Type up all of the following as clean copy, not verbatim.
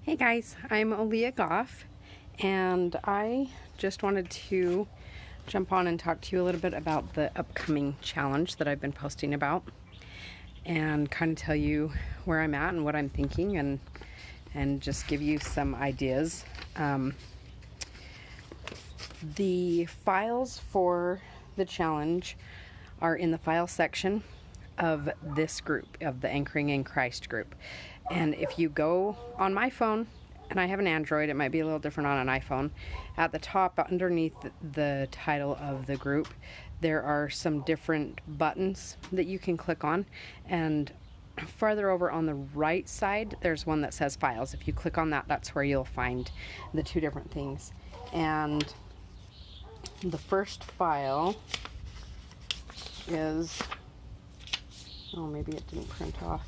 Hey guys, I'm Aaliyah Goff, and I just wanted to jump on and talk to you a little bit about the upcoming challenge that I've been posting about, and kind of tell you where I'm at and what I'm thinking, and just give you some ideas. The files for the challenge are in the file section of this group, of the Anchoring in Christ group. And if you go on my phone, and I have an Android, it might be a little different on an iPhone, at the top underneath the title of the group, there are some different buttons that you can click on, and farther over on the right side there's one that says files. If you click on that, that's where you'll find the two different things. And the first file is, oh, maybe it didn't print off.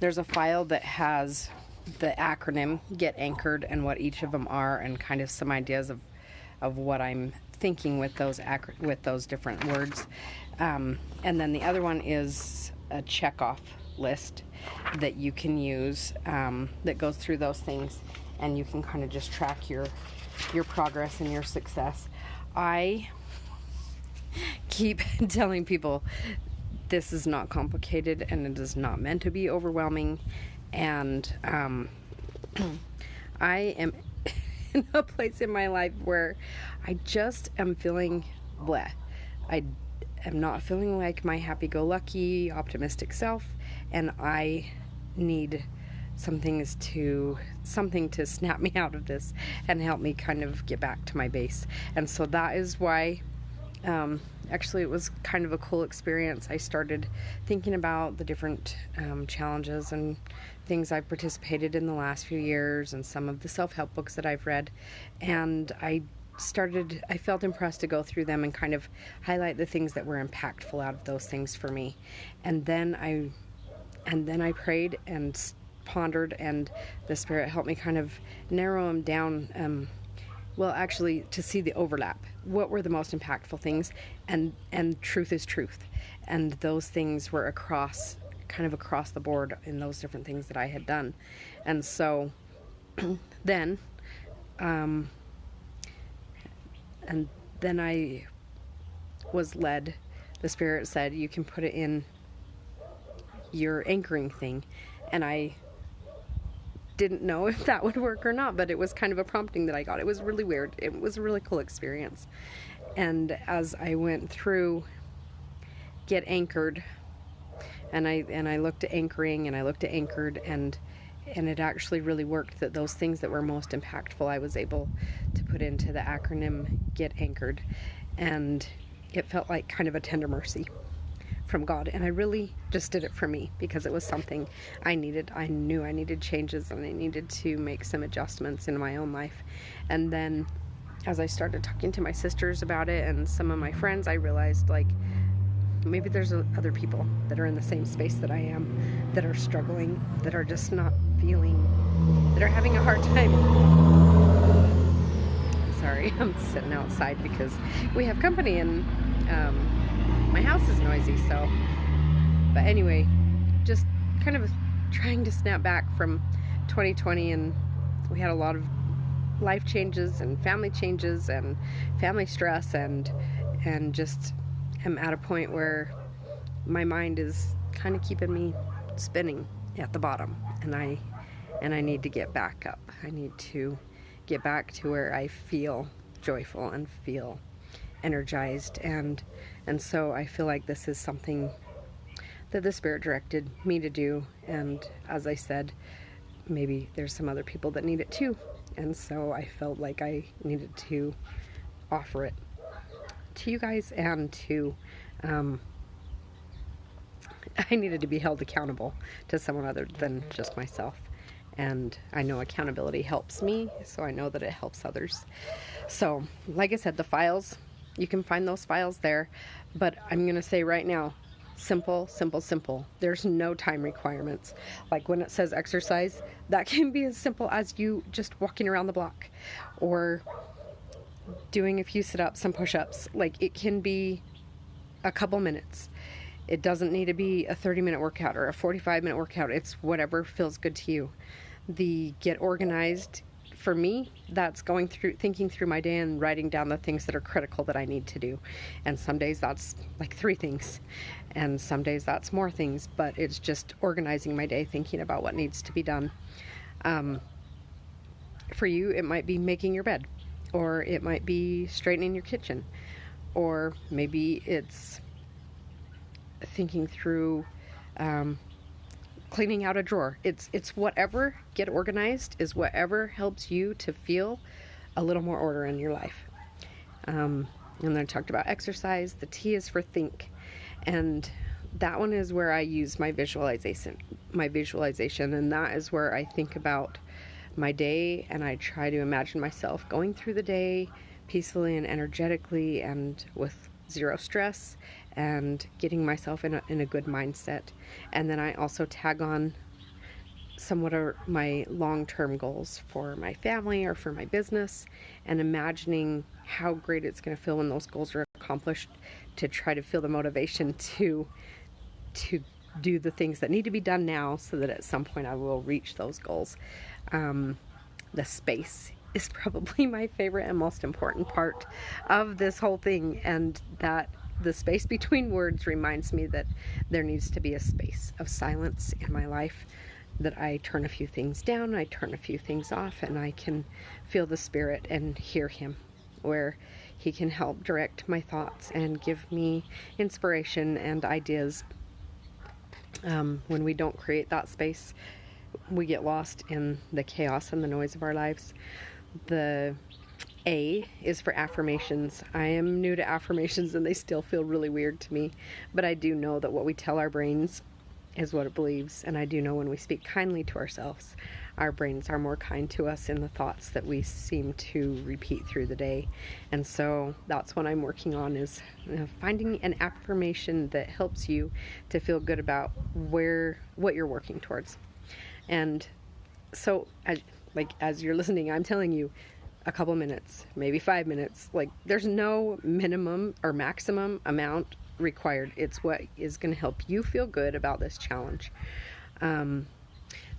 There's a file that has the acronym Get Anchored and what each of them are, and kind of some ideas of what I'm thinking with those different words. And then the other one is a check-off list that you can use, that goes through those things, and you can kind of just track your progress and your success. I keep telling people this is not complicated, and it is not meant to be overwhelming, and I am in a place in my life where I just am feeling bleh. I am not feeling like my happy-go-lucky, optimistic self, and I need something to snap me out of this and help me kind of get back to my base. And so that is why actually it was kind of a cool experience. I started thinking about the different challenges and things I've participated in the last few years, and some of the self-help books that I've read, and I felt impressed to go through them and kind of highlight the things that were impactful out of those things for me. And then I prayed and pondered, and the Spirit helped me kind of narrow them down, well, actually, to see the overlap. What were the most impactful things? And truth is truth. And those things were kind of across the board in those different things that I had done. And so then I was led. The Spirit said, you can put it in your anchoring thing. And I didn't know if that would work or not, but it was kind of a prompting that I got. It was really weird. It was a really cool experience. And as I went through Get Anchored, and I looked at anchoring, and I looked at anchored, and it actually really worked, that those things that were most impactful I was able to put into the acronym Get Anchored, and it felt like kind of a tender mercy from God. And I really just did it for me because it was something I needed. I knew I needed changes, and I needed to make some adjustments in my own life. And then as I started talking to my sisters about it and some of my friends, I realized, like, maybe there's other people that are in the same space that I am, that are struggling, that are just not feeling, that are having a hard time. Sorry, I'm sitting outside because we have company, and my house is noisy, so. But anyway, just kind of trying to snap back from 2020, and we had a lot of life changes and family stress, and just am at a point where my mind is kind of keeping me spinning at the bottom, and I need to get back up. I need to get back to where I feel joyful and feel energized, and so I feel like this is something that the Spirit directed me to do. And as I said, maybe there's some other people that need it too, and so I felt like I needed to offer it to you guys, and to I needed to be held accountable to someone other than just myself. And I know accountability helps me, so I know that it helps others. So, like I said, the files, you can find those files there, but I'm going to say right now, simple, simple, simple. There's no time requirements. Like when it says exercise, that can be as simple as you just walking around the block, or doing a few sit-ups, some push-ups. Like, it can be a couple minutes. It doesn't need to be a 30-minute workout or a 45-minute workout. It's whatever feels good to you. The get organized, for me, that's thinking through my day and writing down the things that are critical that I need to do. And some days that's like 3 things, and some days that's more things, but it's just organizing my day, thinking about what needs to be done. For you, it might be making your bed, or it might be straightening your kitchen, or maybe it's thinking through cleaning out a drawer. It's whatever. Get organized is whatever helps you to feel a little more order in your life. And then I talked about exercise. The T is for think, and that one is where I use my visualization, and that is where I think about my day, and I try to imagine myself going through the day peacefully and energetically and with zero stress, and getting myself in a good mindset. And then I also tag on somewhat of my long-term goals for my family or for my business, and imagining how great it's going to feel when those goals are accomplished, to try to feel the motivation to do the things that need to be done now, so that at some point I will reach those goals. The space is probably my favorite and most important part of this whole thing, and that the space between words reminds me that there needs to be a space of silence in my life, that I turn a few things down, I turn a few things off, and I can feel the Spirit and hear Him, where He can help direct my thoughts and give me inspiration and ideas. When we don't create that space, we get lost in the chaos and the noise of our lives. The A is for affirmations. I am new to affirmations and they still feel really weird to me, but I do know that what we tell our brains is what it believes, and I do know when we speak kindly to ourselves, our brains are more kind to us in the thoughts that we seem to repeat through the day. And so that's what I'm working on, is finding an affirmation that helps you to feel good about what you're working towards. And so as you're listening, I'm telling you, a couple minutes, maybe 5 minutes, like there's no minimum or maximum amount required. It's what is going to help you feel good about this challenge.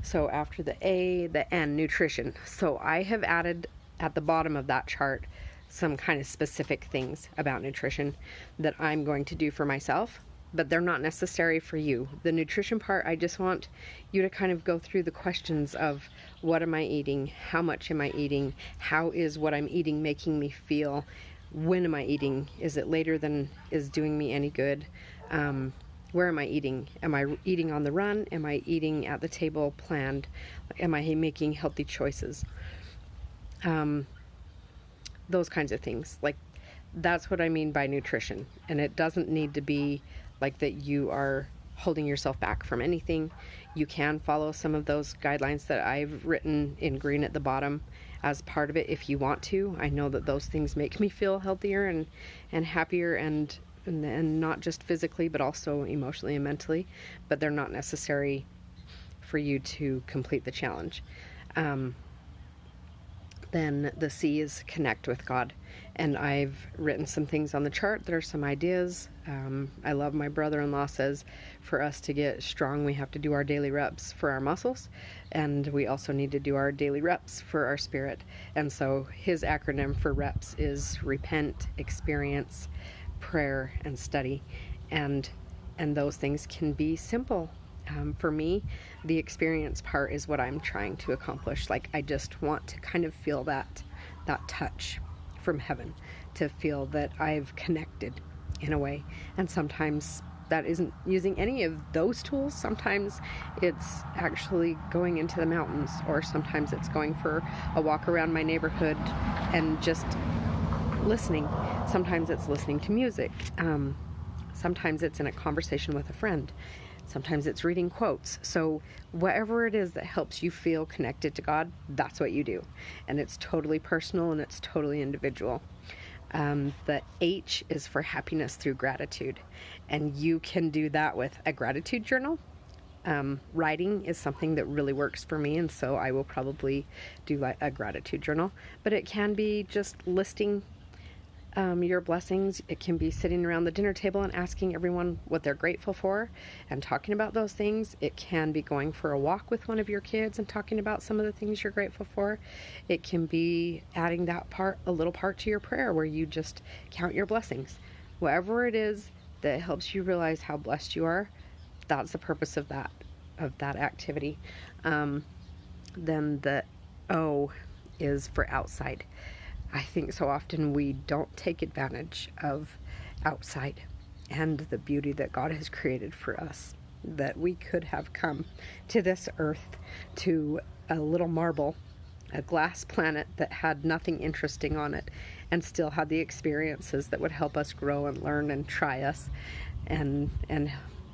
So after the A, the N, nutrition. So I have added at the bottom of that chart some kind of specific things about nutrition that I'm going to do for myself, but they're not necessary for you. The nutrition part, I just want you to kind of go through the questions of, what am I eating? How much am I eating? How is what I'm eating making me feel? When am I eating? Is it later than is doing me any good? Where am I eating? Am I eating on the run? Am I eating at the table planned? Am I making healthy choices? Those kinds of things. Like, that's what I mean by nutrition. And it doesn't need to be like that you are holding yourself back from anything. You can follow some of those guidelines that I've written in green at the bottom as part of it if you want to. I know that those things make me feel healthier and happier, and not just physically but also emotionally and mentally, but they're not necessary for you to complete the challenge. Then the C is connect with God, and I've written some things on the chart that are some ideas. I love, my brother-in-law says for us to get strong, we have to do our daily reps for our muscles, and we also need to do our daily reps for our spirit. And so his acronym for reps is repent, experience, prayer, and study. And those things can be simple. For me, the experience part is what I'm trying to accomplish. Like, I just want to kind of feel that touch from heaven, to feel that I've connected in a way. And sometimes that isn't using any of those tools. Sometimes it's actually going into the mountains, or sometimes it's going for a walk around my neighborhood and just listening. Sometimes it's listening to music. Sometimes it's in a conversation with a friend. Sometimes it's reading quotes. So whatever it is that helps you feel connected to God, that's what you do. And it's totally personal and it's totally individual. The H is for happiness through gratitude. And you can do that with a gratitude journal. Writing is something that really works for me, and so I will probably do like a gratitude journal. But it can be just listing your blessings. It can be sitting around the dinner table and asking everyone what they're grateful for and talking about those things. It can be going for a walk with one of your kids and talking about some of the things you're grateful for. It can be adding that part, a little part to your prayer where you just count your blessings. Whatever it is that helps you realize how blessed you are, that's the purpose of that activity. Then the O is for outside. I think so often we don't take advantage of outside and the beauty that God has created for us, that we could have come to this earth, to a little marble, a glass planet that had nothing interesting on it, and still had the experiences that would help us grow and learn and try us, and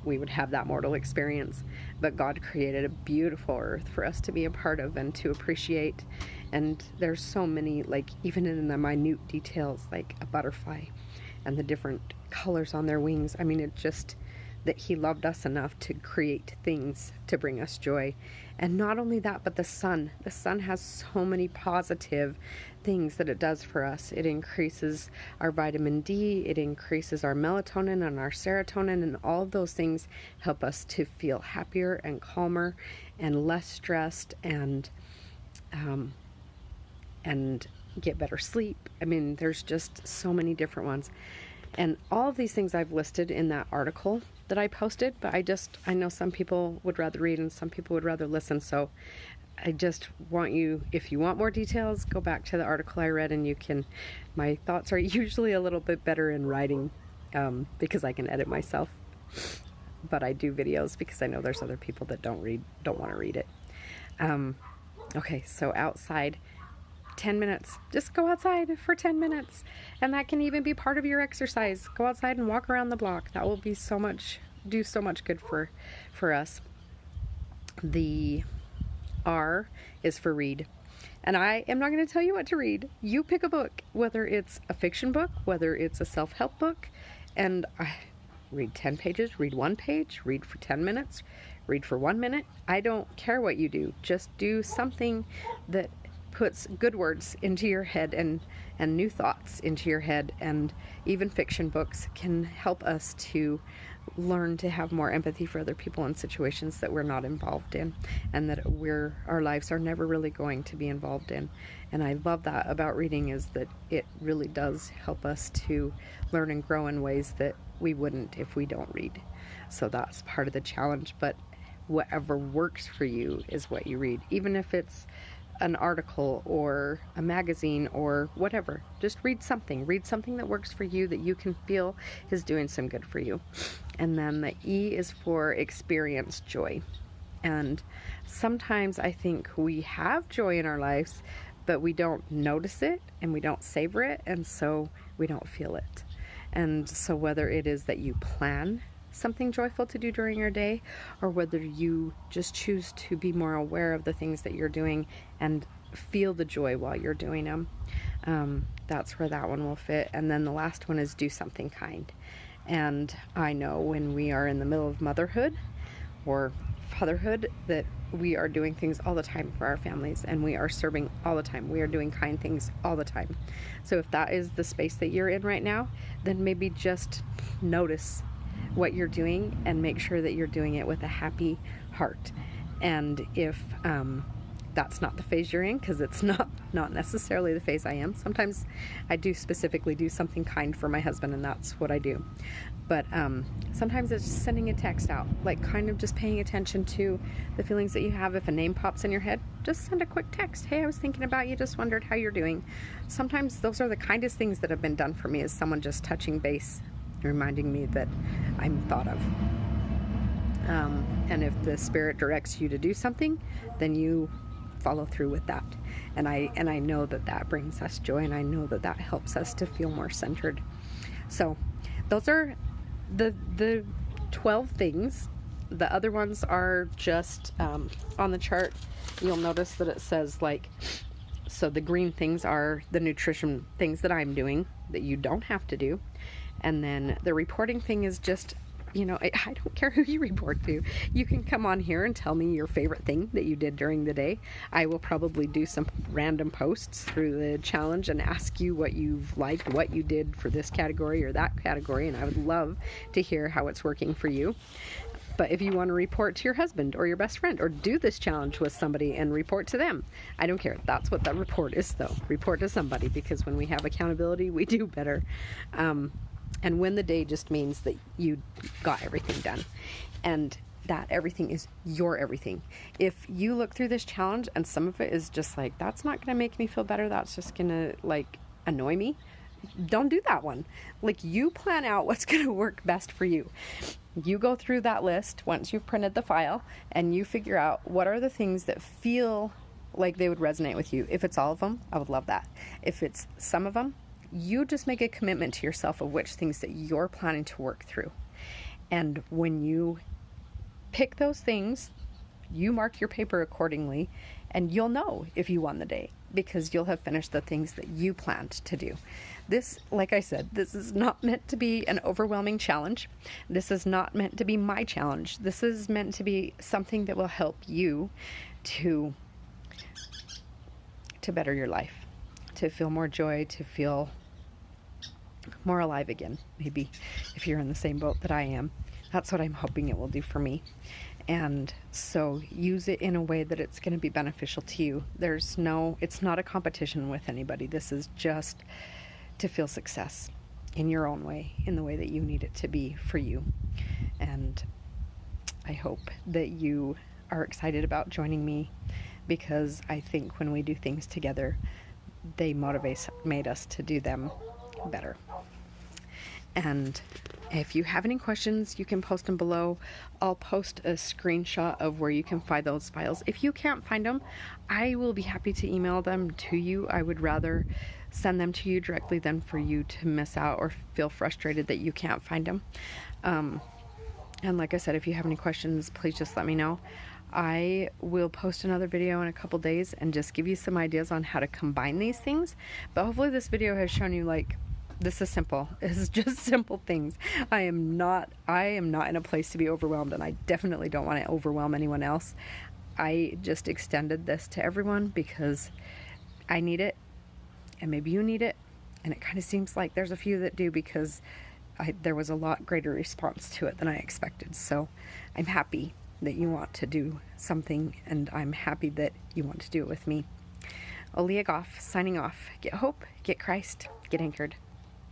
we would have that mortal experience. But God created a beautiful earth for us to be a part of and to appreciate. And there's so many, like even in the minute details, like a butterfly and the different colors on their wings. I mean, it just that He loved us enough to create things to bring us joy. And not only that, but the sun. The sun has so many positive things that it does for us. It increases our vitamin D, it increases our melatonin and our serotonin, and all of those things help us to feel happier and calmer and less stressed and get better sleep. I mean, there's just so many different ones. And all of these things I've listed in that article that I posted, but I know some people would rather read and some people would rather listen. So I just want you, if you want more details, go back to the article I read, and you can, my thoughts are usually a little bit better in writing because I can edit myself. But I do videos because I know there's other people that don't want to read it. Okay, so outside. 10 minutes. Just go outside for 10 minutes. And that can even be part of your exercise. Go outside and walk around the block. That will be do so much good for us. The R is for read. And I am not going to tell you what to read. You pick a book, whether it's a fiction book, whether it's a self-help book, and read 10 pages, read 1 page, read for 10 minutes, read for 1 minute. I don't care what you do. Just do something that puts good words into your head and new thoughts into your head. And even fiction books can help us to learn to have more empathy for other people in situations that we're not involved in, and that our lives are never really going to be involved in. And I love that about reading, is that it really does help us to learn and grow in ways that we wouldn't if we don't read. So that's part of the challenge. But whatever works for you is what you read, even if it's an article or a magazine or whatever. Just read something that works for you, that you can feel is doing some good for you. And then the E is for experience joy. And sometimes I think we have joy in our lives, but we don't notice it and we don't savor it, and so we don't feel it. And so whether it is that you plan something joyful to do during your day, or whether you just choose to be more aware of the things that you're doing and feel the joy while you're doing them, that's where that one will fit. And then the last one is do something kind. And I know when we are in the middle of motherhood or fatherhood that we are doing things all the time for our families, and we are serving all the time. We are doing kind things all the time. So if that is the space that you're in right now, then maybe just notice what you're doing and make sure that you're doing it with a happy heart. And if that's not the phase you're in, because it's not necessarily the phase I am. Sometimes I do specifically do something kind for my husband, and that's what I do. But sometimes it's just sending a text out, like kind of just paying attention to the feelings that you have. If a name pops in your head, just send a quick text. Hey, I was thinking about you, just wondered how you're doing. Sometimes those are the kindest things that have been done for me, is someone just touching base, reminding me that I'm thought of. And if the Spirit directs you to do something, then you follow through with that. And I know that brings us joy, and I know that helps us to feel more centered. So those are the 12 things. The other ones are just on the chart. You'll notice that it says, like, so the green things are the nutrition things that I'm doing that you don't have to do. And then the reporting thing is just I don't care who you report to. You can come on here and tell me your favorite thing that you did during the day. I will probably do some random posts through the challenge and ask you what you've liked, what you did for this category or that category, and I would love to hear how it's working for you. But if you want to report to your husband or your best friend, or do this challenge with somebody and report to them, I don't care. That's what that report is, though. Report to somebody, because when we have accountability, we do better. And win the day just means that you got everything done. And that everything is your everything. If you look through this challenge and some of it is just like, that's not going to make me feel better, that's just going to like annoy me, don't do that one. Like, you plan out what's going to work best for you. You go through that list once you've printed the file and you figure out what are the things that feel like they would resonate with you. If it's all of them, I would love that. If it's some of them, you just make a commitment to yourself of which things that you're planning to work through. And when you pick those things, you mark your paper accordingly, and you'll know if you won the day because you'll have finished the things that you planned to do. This, like I said, this is not meant to be an overwhelming challenge. This is not meant to be my challenge. This is meant to be something that will help you to better your life, to feel more joy, to feel more alive again. Maybe if you're in the same boat that I am, that's what I'm hoping it will do for me. And so use it in a way that it's going to be beneficial to you. It's not a competition with anybody. This is just to feel success in your own way, in the way that you need it to be for you. And I hope that you are excited about joining me, because I think when we do things together, they made us to do them better. And if you have any questions, you can post them below. I'll post a screenshot of where you can find those files. If you can't find them, I will be happy to email them to you. I would rather send them to you directly than for you to miss out or feel frustrated that you can't find them. And like I said, if you have any questions, please just let me know. I will post another video in a couple days and just give you some ideas on how to combine these things. But hopefully this video has shown you, like, this is simple. This is just simple things. I am not in a place to be overwhelmed, and I definitely don't want to overwhelm anyone else. I just extended this to everyone because I need it, and maybe you need it, and it kind of seems like there's a few that do, because there was a lot greater response to it than I expected. So I'm happy that you want to do something, and I'm happy that you want to do it with me. Aaliyah Goff, signing off. Get hope, get Christ, get anchored.